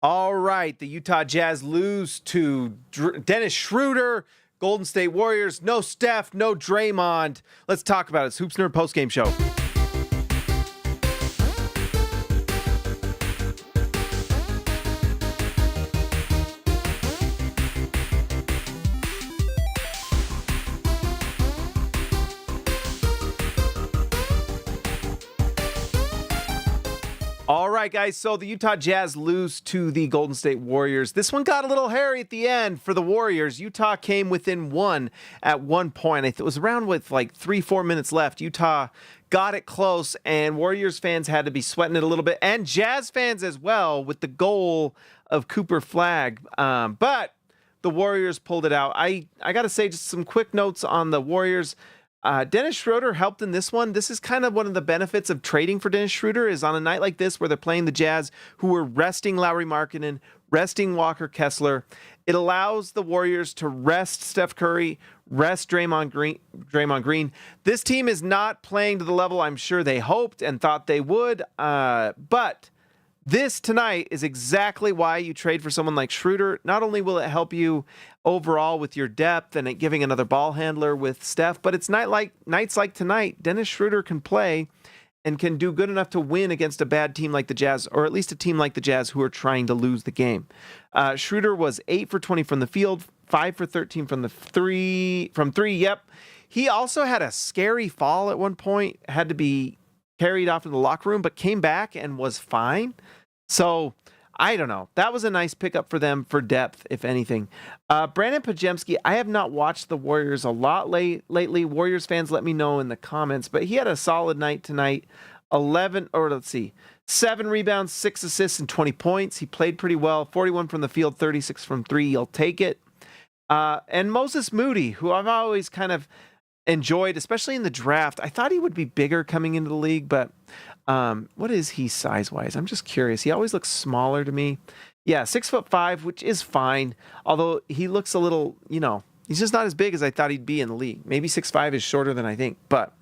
All right, the Utah Jazz lose to Dennis Schroeder. Golden State Warriors, no Steph, no Draymond. Let's talk about it. It's Hoops Nerd postgame show. All right, guys, so the Utah Jazz lose to the Golden State Warriors. This one got a little hairy at the end for the Warriors. Utah came within one at one point. It was around with like 3-4 minutes left. Utah got it close, and Warriors fans had to be sweating it a little bit, and Jazz fans as well, with the goal of Cooper Flagg. But the Warriors pulled it out. I got to say, just some quick notes on the Warriors. Dennis Schroeder helped in this one. This is kind of one of the benefits of trading for Dennis Schroeder, is on a night like this where they're playing the Jazz, who are resting Lauri Markkanen, resting Walker Kessler. It allows the Warriors to rest Steph Curry, rest Draymond Green. This team is not playing to the level I'm sure they hoped and thought they would, but this tonight is exactly why you trade for someone like Schroeder. Not only will it help you overall with your depth and giving another ball handler with Steph, but it's nights like tonight, Dennis Schroeder can play and can do good enough to win against a bad team like the Jazz, or at least a team like the Jazz who are trying to lose the game. Schroeder was 8 for 20 from the field, 5 for 13 from three. Yep. He also had a scary fall at one point, had to be carried off to the locker room, but came back and was fine. So I don't know. That was a nice pickup for them for depth, if anything. Brandon Podziemski, I have not watched the Warriors a lot lately. Warriors fans, let me know in the comments. But he had a solid night tonight. 7 rebounds, 6 assists, and 20 points. He played pretty well. 41 from the field, 36 from 3. You'll take it. And Moses Moody, who I've always kind of enjoyed, especially in the draft. I thought he would be bigger coming into the league, but what is he size-wise? I'm just curious. He always looks smaller to me. Yeah, 6'5", which is fine, although he looks a little, he's just not as big as I thought he'd be in the league. Maybe 6'5" is shorter than I think, but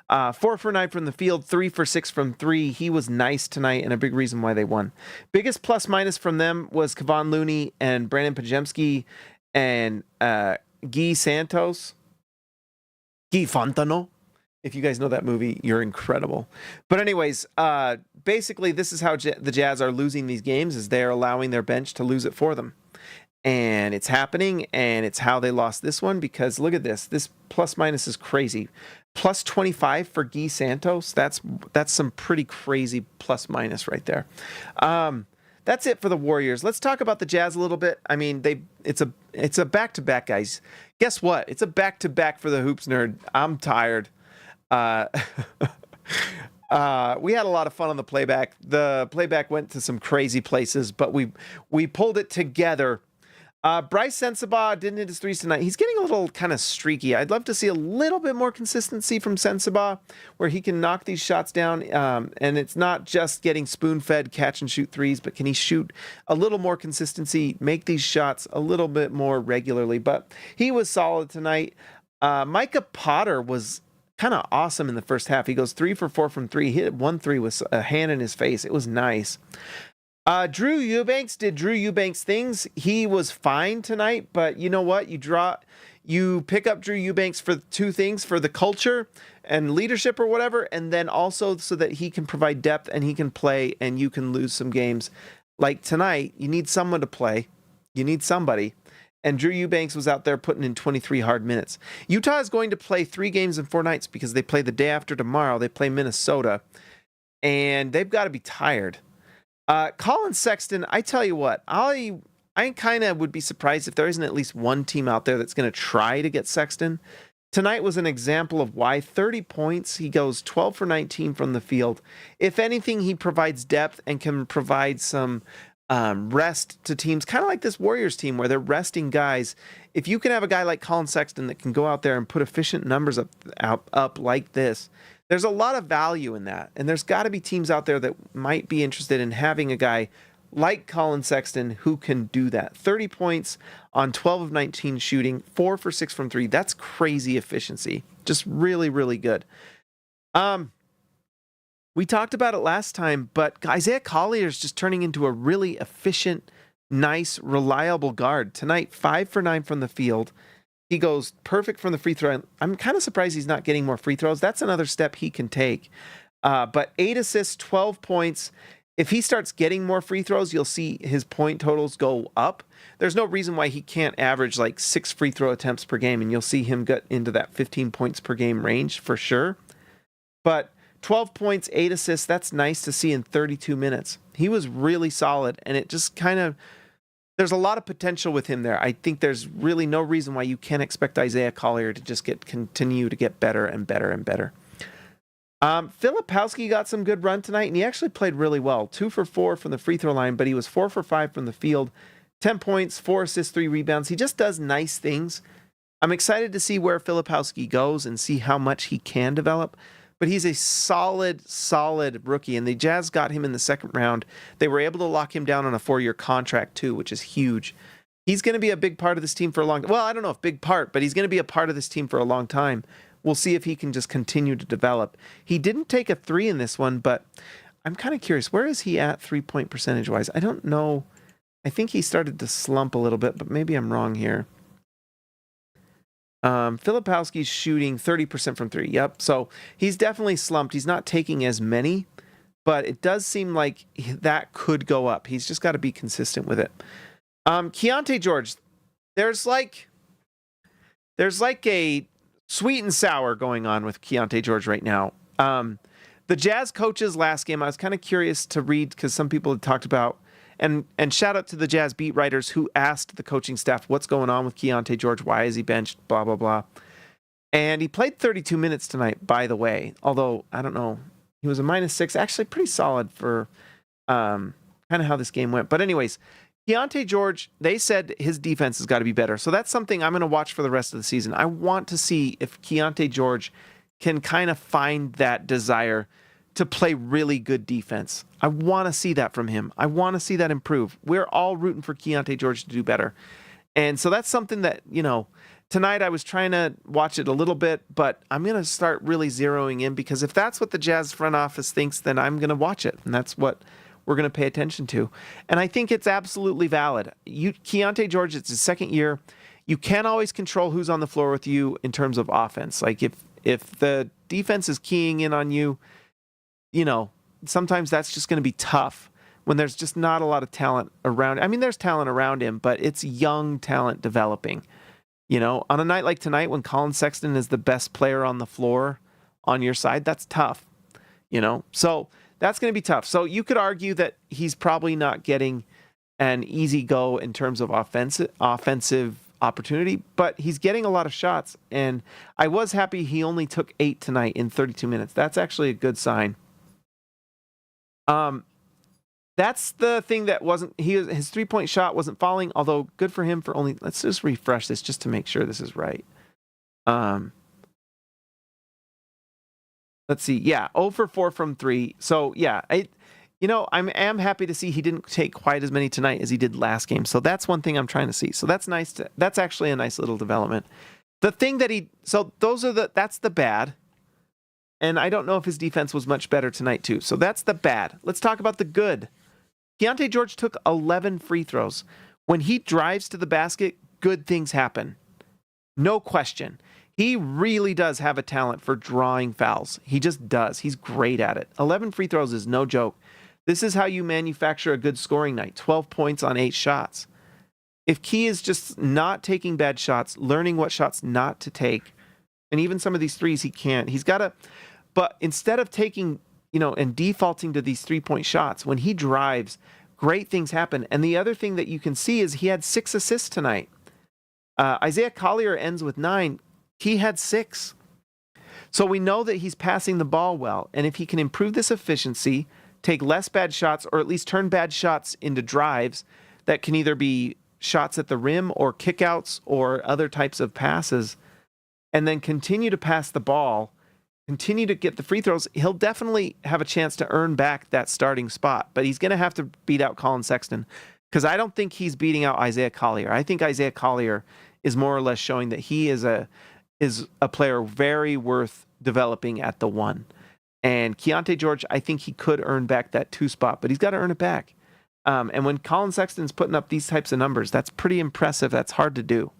4 for 9 from the field, 3 for 6 from 3. He was nice tonight and a big reason why they won. Biggest plus-minus from them was Kevon Looney and Brandon Podziemski and Guy Santos. Guy Fontano. If you guys know that movie, you're incredible. But anyways, basically, this is how the Jazz are losing these games, is they're allowing their bench to lose it for them. And it's happening, and it's how they lost this one, because look at this. This plus-minus is crazy. Plus 25 for Guy Santos. That's some pretty crazy plus-minus right there. That's it for the Warriors. Let's talk about the Jazz a little bit. I mean, it's a back-to-back, guys. Guess what? It's a back-to-back for the Hoops Nerd. I'm tired. We had a lot of fun on the playback. The playback went to some crazy places, but we pulled it together. Bryce Sensabaugh didn't hit his threes tonight. He's getting a little kind of streaky. I'd love to see a little bit more consistency from Sensabaugh, where he can knock these shots down, and it's not just getting spoon-fed catch-and-shoot threes, but can he shoot a little more consistency, make these shots a little bit more regularly. But he was solid tonight. Micah Potter was kind of awesome in the first half. He goes 3 for 4 from 3. He hit 1 3 with a hand in his face. It was nice. Drew Eubanks did Drew Eubanks things. He was fine tonight, but you know what? You pick up Drew Eubanks for 2 things: for the culture and leadership or whatever, and then also so that he can provide depth and he can play and you can lose some games. Like tonight, you need someone to play. You need somebody. And Drew Eubanks was out there putting in 23 hard minutes. Utah is going to play 3 games in 4 nights because they play the day after tomorrow. They play Minnesota, and they've got to be tired. Colin Sexton, I tell you what, I kind of would be surprised if there isn't at least one team out there that's going to try to get Sexton. Tonight was an example of why. 30 points. He goes 12 for 19 from the field. If anything, he provides depth and can provide some rest to teams, kind of like this Warriors team where they're resting guys. If you can have a guy like Colin Sexton that can go out there and put efficient numbers up like this, there's a lot of value in that. And there's got to be teams out there that might be interested in having a guy like Colin Sexton who can do that. 30 points on 12 of 19 shooting, 4 for 6 from 3. That's crazy efficiency. Just really, really good. We talked about it last time, but Isaiah Collier is just turning into a really efficient, nice, reliable guard. Tonight, 5 for 9 from the field. He goes perfect from the free throw. I'm kind of surprised he's not getting more free throws. That's another step he can take. But 8 assists, 12 points. If he starts getting more free throws, you'll see his point totals go up. There's no reason why he can't average like 6 free throw attempts per game, and you'll see him get into that 15 points per game range for sure. But 12 points, 8 assists, that's nice to see in 32 minutes. He was really solid, and it just kind of, there's a lot of potential with him there. I think there's really no reason why you can't expect Isaiah Collier to just continue to get better and better and better. Filipowski got some good run tonight, and he actually played really well. 2 for 4 from the free throw line, but he was 4 for 5 from the field. 10 points, 4 assists, 3 rebounds. He just does nice things. I'm excited to see where Filipowski goes and see how much he can develop. But he's a solid rookie, and the Jazz got him in the second round. They were able to lock him down on a 4-year contract, too, which is huge. He's going to be a big part of this team for a long time. Well, I don't know if big part, but he's going to be a part of this team for a long time. We'll see if he can just continue to develop. He didn't take a 3 in this one, but I'm kind of curious. Where is he at 3-point percentage-wise? I don't know. I think he started to slump a little bit, but maybe I'm wrong here. Filipowski's shooting 30% from 3. Yep. So he's definitely slumped. He's not taking as many, but it does seem like that could go up. He's just got to be consistent with it. Keontae George, there's like a sweet and sour going on with Keontae George right now. The Jazz coaches last game, I was kind of curious to read because some people had talked about, and shout out to the Jazz beat writers who asked the coaching staff, what's going on with Keontae George? Why is he benched? Blah, blah, blah. And he played 32 minutes tonight, by the way. Although, I don't know, he was a -6. Actually, pretty solid for kind of how this game went. But anyways, Keontae George, they said his defense has got to be better. So that's something I'm going to watch for the rest of the season. I want to see if Keontae George can kind of find that desire to play really good defense. I want to see that from him. I want to see that improve. We're all rooting for Keontae George to do better. And so that's something that, tonight I was trying to watch it a little bit, but I'm going to start really zeroing in because if that's what the Jazz front office thinks, then I'm going to watch it. And that's what we're going to pay attention to. And I think it's absolutely valid. Keontae George, it's his second year. You can't always control who's on the floor with you in terms of offense. Like if the defense is keying in on you, sometimes that's just going to be tough when there's just not a lot of talent around. I mean, there's talent around him, but it's young talent developing. On a night like tonight when Colin Sexton is the best player on the floor on your side, that's tough. So that's going to be tough. So you could argue that he's probably not getting an easy go in terms of offensive opportunity, but he's getting a lot of shots. And I was happy he only took 8 tonight in 32 minutes. That's actually a good sign. That's the thing that his 3-point shot wasn't falling, although good for him for only, let's just refresh this just to make sure this is right. Let's see. Yeah. 0 for 4 from 3. So yeah, I am happy to see he didn't take quite as many tonight as he did last game. So that's one thing I'm trying to see. So that's nice. That's actually a nice little development. The thing that that's the bad. And I don't know if his defense was much better tonight, too. So that's the bad. Let's talk about the good. Keontae George took 11 free throws. When he drives to the basket, good things happen. No question. He really does have a talent for drawing fouls. He just does. He's great at it. 11 free throws is no joke. This is how you manufacture a good scoring night. 12 points on 8 shots. If Key is just not taking bad shots, learning what shots not to take, and even some of these threes he can't, he's got to... But instead of taking, and defaulting to these 3-point shots, when he drives, great things happen. And the other thing that you can see is he had 6 assists tonight. Isaiah Collier ends with 9. He had 6. So we know that he's passing the ball well. And if he can improve this efficiency, take less bad shots, or at least turn bad shots into drives that can either be shots at the rim or kickouts or other types of passes, and then continue to pass the ball, continue to get the free throws, he'll definitely have a chance to earn back that starting spot. But he's going to have to beat out Colin Sexton because I don't think he's beating out Isaiah Collier. I think Isaiah Collier is more or less showing that he is a player very worth developing at the 1. And Keontae George, I think he could earn back that 2 spot, but he's got to earn it back. And when Colin Sexton's putting up these types of numbers, that's pretty impressive. That's hard to do.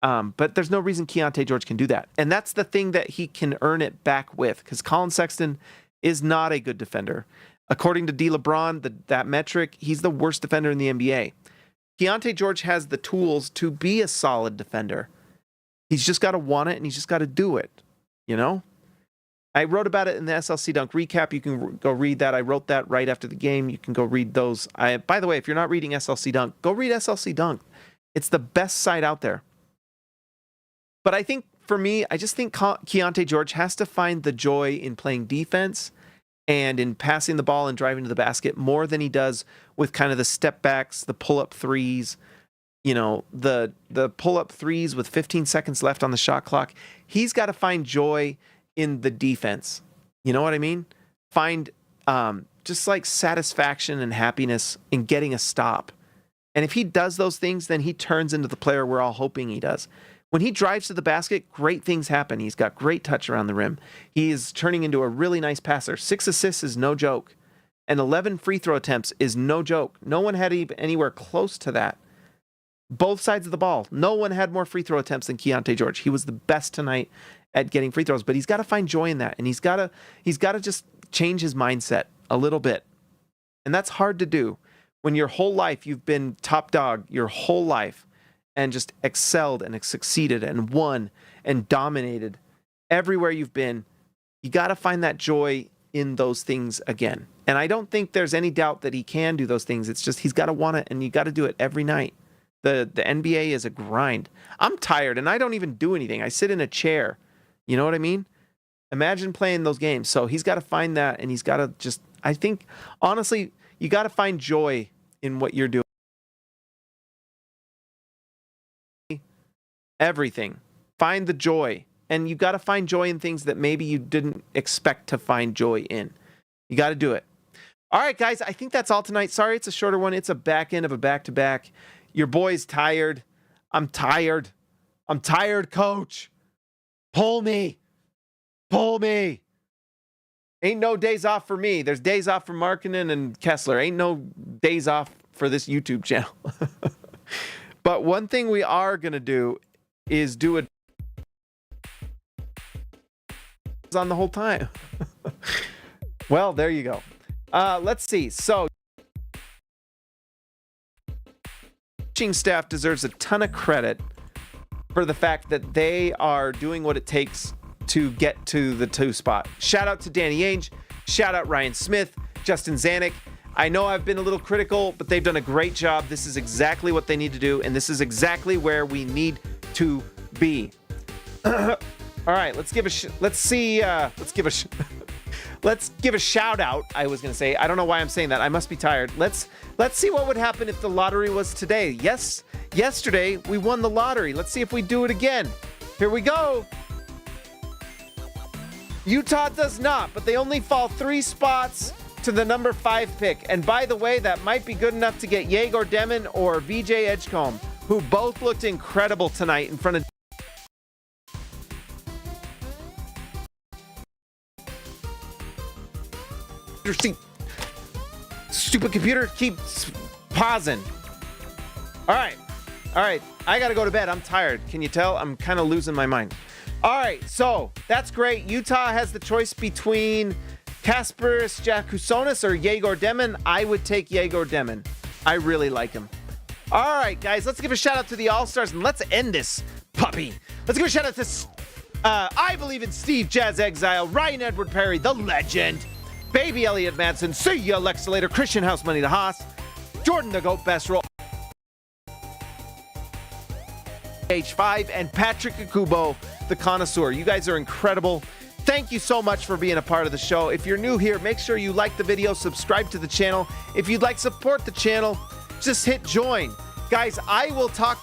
But there's no reason Keontae George can do that. And that's the thing that he can earn it back with, because Colin Sexton is not a good defender. According to D. LeBron, that metric, he's the worst defender in the NBA. Keontae George has the tools to be a solid defender. He's just got to want it, and he's just got to do it, you know? I wrote about it in the SLC Dunk recap. You can go read that. I wrote that right after the game. You can go read those. By the way, if you're not reading SLC Dunk, go read SLC Dunk. It's the best site out there. But I think, for me, I just think Keontae George has to find the joy in playing defense and in passing the ball and driving to the basket more than he does with kind of the step backs, the pull-up threes, you know, the pull-up threes with 15 seconds left on the shot clock. He's got to find joy in the defense. You know what I mean? Find just like satisfaction and happiness in getting a stop. And if he does those things, then he turns into the player we're all hoping he does. When he drives to the basket, great things happen. He's got great touch around the rim. He is turning into a really nice passer. 6 assists is no joke. And 11 free throw attempts is no joke. No one had anywhere close to that. Both sides of the ball. No one had more free throw attempts than Keontae George. He was the best tonight at getting free throws, but he's got to find joy in that, and he's got to just change his mindset a little bit. And that's hard to do when your whole life you've been top dog your whole life and just excelled and succeeded and won and dominated everywhere you've been. You got to find that joy in those things again. And I don't think there's any doubt that he can do those things. It's just he's got to want it, and you got to do it every night. The NBA is a grind. I'm tired, and I don't even do anything. I sit in a chair. You know what I mean? Imagine playing those games. So he's got to find that, and he's got to just, I think, honestly, you got to find joy in what you're doing. Everything. Find the joy. And you got to find joy in things that maybe you didn't expect to find joy in. You got to do it. All right, guys, I think that's all tonight. Sorry, it's a shorter one. It's a back end of a back-to-back. Your boy's tired. I'm tired. I'm tired, coach. Pull me. Pull me. Ain't no days off for me. There's days off for Markkinen and Kessler. Ain't no days off for this YouTube channel. But one thing we are going to do is do it on the whole time. Well, there you go. Let's see. So, coaching staff deserves a ton of credit for the fact that they are doing what it takes to get to the 2 spot. Shout out to Danny Ainge. Shout out Ryan Smith, Justin Zanuck. I know I've been a little critical, but they've done a great job. This is exactly what they need to do, and this is exactly where we need to be. All right, let's give a shout out. I was going to say, I don't know why I'm saying that. I must be tired. Let's see what would happen if the lottery was today. Yes, yesterday we won the lottery. Let's see if we do it again. Here we go. Utah does not, but they only fall 3 spots to the number 5 pick. And by the way, that might be good enough to get Yegor Demon or VJ Edgecombe, who both looked incredible tonight in front of stupid computer keeps pausing. All right. I got to go to bed. I'm tired. Can you tell? I'm kind of losing my mind. All right. So that's great. Utah has the choice between Kasparis Jakusonis or Yegor Demon. I would take Yegor Demon. I really like him. All right, guys. Let's give a shout out to the All-Stars and let's end this puppy. Let's give a shout out to I Believe in Steve, Jazz Exile, Ryan Edward Perry, the legend, Baby Elliott Madsen, see ya Alexa later, Christian House Money to Haas, Jordan the Goat Best Roll H5, and Patrick Akubo, the Connoisseur. You guys are incredible. Thank you so much for being a part of the show. If you're new here, make sure you like the video, subscribe to the channel. If you'd like to support the channel, just hit join. Guys, I will talk